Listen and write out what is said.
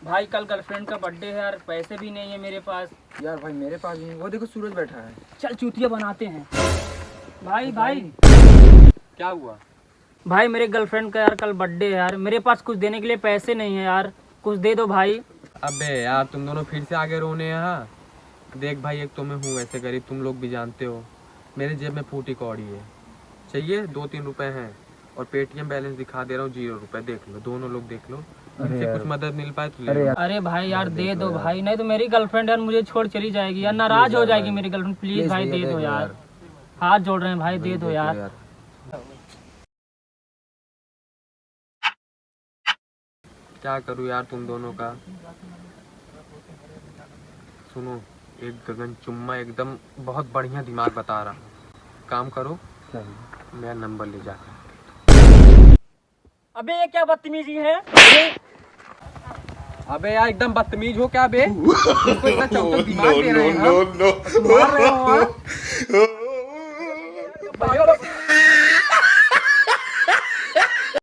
भाई कल गर्लफ्रेंड का बर्थडे है यार, पैसे भी नहीं है मेरे पास। यार भाई मेरे पास नहीं, वो देखो सूरज बैठा है। चल चूतिया बनाते हैं। भाई भाई क्या हुआ? भाई मेरे गर्लफ्रेंड का यार कल बर्थडे है यार, मेरे पास कुछ देने के लिए पैसे नहीं है यार, कुछ दे दो भाई। अबे यार तुम दोनों फिर से आगे रोने यहाँ। देख भाई, एक तो मैं हूँ वैसे गरीब, तुम लोग भी जानते हो। मेरे जेब में फूटी कौड़ी है, चाहिए 2-3 रुपए हैं, और पेटीएम बैलेंस दिखा दे रहा हूँ 0 रुपए। देख लो, दोनों लोग देख लो, इनसे कुछ मदद मिल पाए तो ले लो। अरे भाई यार दे दो भाई, नहीं तो मेरी गर्लफ्रेंड यार मुझे छोड़ चली जाएगी यार, नाराज हो जाएगी मेरी गर्लफ्रेंड। प्लीज भाई दे दो यार, हाथ जोड़ रहे हैं भाई, दे दो यार। क्या करूँ यार तुम दोनों का। सुनो, एक गगन चुम्मा एकदम बहुत बढ़िया दिमाग बता रहा हूँ। काम करो, मेरा नंबर ले जाकर। अबे ये क्या बदतमीजी है। अबे यार एकदम बदतमीज हो क्या बे? तुमको इतना चौकस दिमाग दे रहे हैं हम? तुम मार रहे हो हाँ?